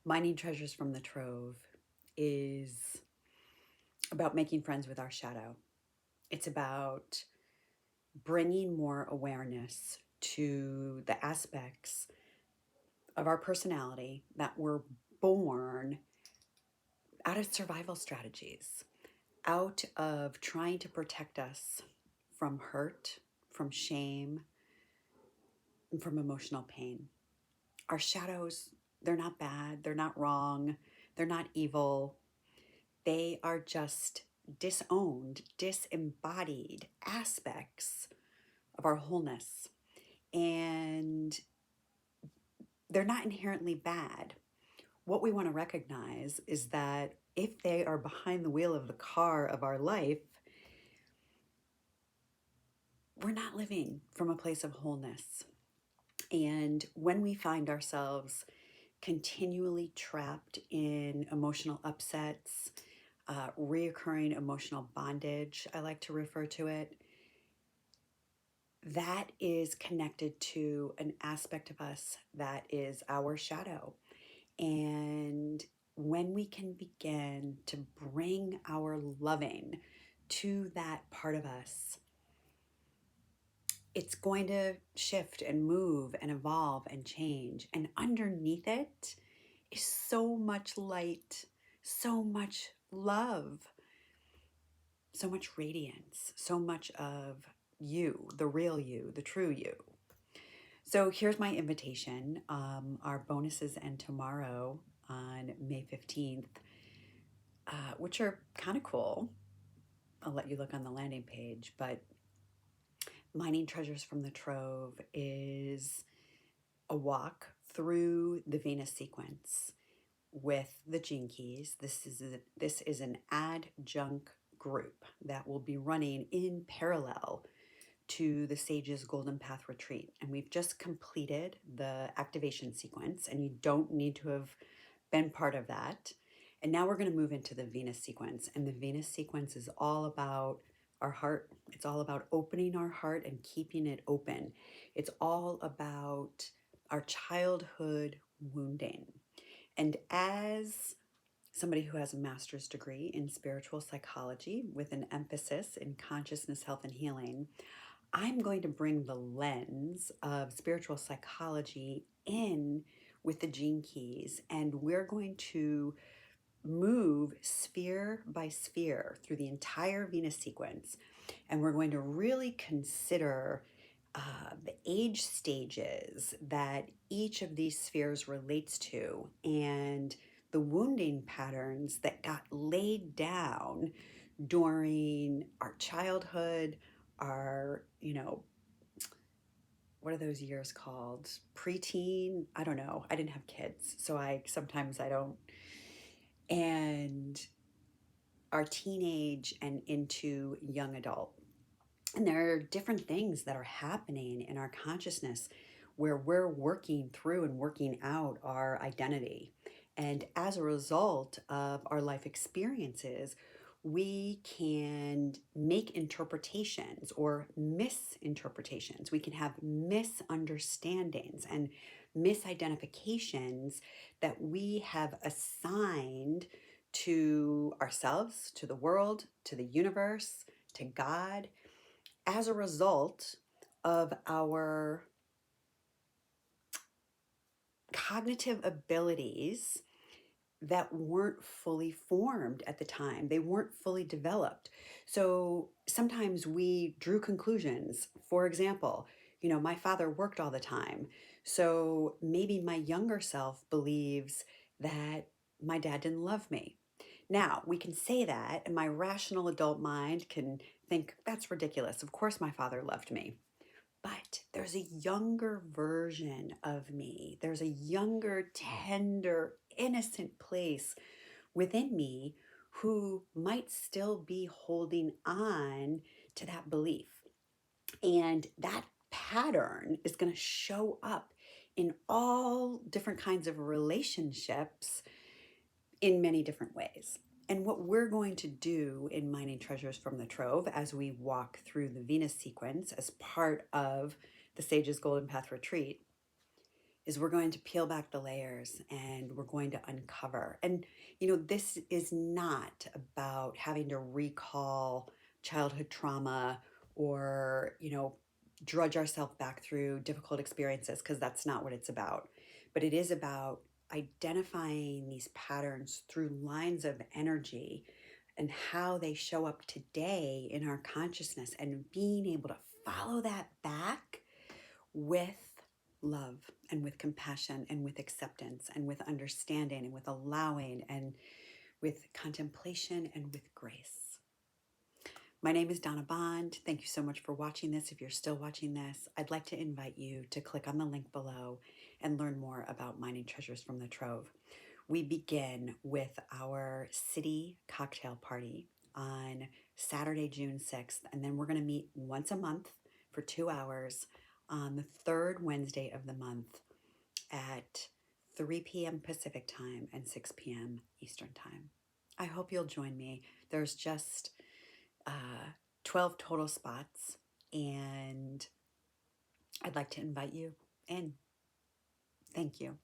Mining treasures from the Trove is about making friends with our shadow. It's about bringing more awareness to the aspects of our personality that were born out of survival strategies, out of trying to protect us from hurt, from shame, and from emotional pain. Our shadows, they're not bad, they're not wrong, they're not evil. They are just disowned, disembodied aspects of our wholeness. And they're not inherently bad. What we want to recognize is that if they are behind the wheel of the car of our life, we're not living from a place of wholeness. And when we find ourselves continually trapped in emotional upsets, reoccurring emotional bondage, I like to refer to it, that is connected to an aspect of us that is our shadow. And when we can begin to bring our loving to that part of us, it's going to shift and move and evolve and change. And underneath it is so much light, so much love, so much radiance, so much of you, the real you, the true you. So here's my invitation. Our bonuses end tomorrow on May 15th, which are kind of cool. I'll let you look on the landing page, but Mining Treasures from the Trove is a walk through the Venus sequence with the Gene Keys. This is an adjunct group that will be running in parallel to the Sage's Golden Path Retreat. And we've just completed the activation sequence, and you don't need to have been part of that. And now we're going to move into the Venus sequence. And the Venus sequence is all about our heart. It's all about opening our heart and keeping it open. It's all about our childhood wounding. And as somebody who has a master's degree in spiritual psychology with an emphasis in consciousness, health, and healing, I'm going to bring the lens of spiritual psychology in with the Gene Keys, and we're going to move sphere by sphere through the entire Venus sequence. And we're going to really consider the age stages that each of these spheres relates to and the wounding patterns that got laid down during our childhood, our, what are those years called? Preteen? I don't know. I didn't have kids, so I don't. And our teenage and into young adult. And there are different things that are happening in our consciousness where we're working through and working out our identity. And as a result of our life experiences, we can make interpretations or misinterpretations. We can have misunderstandings and misidentifications that we have assigned to ourselves, to the world, to the universe, to God, as a result of our cognitive abilities that weren't fully formed at the time. They weren't fully developed. So sometimes we drew conclusions. For example, my father worked all the time. So maybe my younger self believes that my dad didn't love me. Now, we can say that, and my rational adult mind can think, that's ridiculous. Of course, my father loved me. But there's a younger version of me. There's a younger, tender, innocent place within me who might still be holding on to that belief. And that pattern is going to show up in all different kinds of relationships in many different ways. And what we're going to do in Mining Treasures from the Trove as we walk through the Venus sequence as part of the Sage's Golden Path Retreat is we're going to peel back the layers and we're going to uncover. And, this is not about having to recall childhood trauma or, drudge ourselves back through difficult experiences, because that's not what it's about. But it is about identifying these patterns through lines of energy and how they show up today in our consciousness, and being able to follow that back with love and with compassion and with acceptance and with understanding and with allowing and with contemplation and with grace. My name is Donna Bond. Thank you so much for watching this. If you're still watching this, I'd like to invite you to click on the link below and learn more about mining treasures from the Trove. We begin with our city cocktail party on Saturday, June 6th, and then we're going to meet once a month for 2 hours on the third Wednesday of the month at 3 p.m. Pacific time and 6 p.m. Eastern time. I hope you'll join me. There's just 12 total spots, and I'd like to invite you in. Thank you.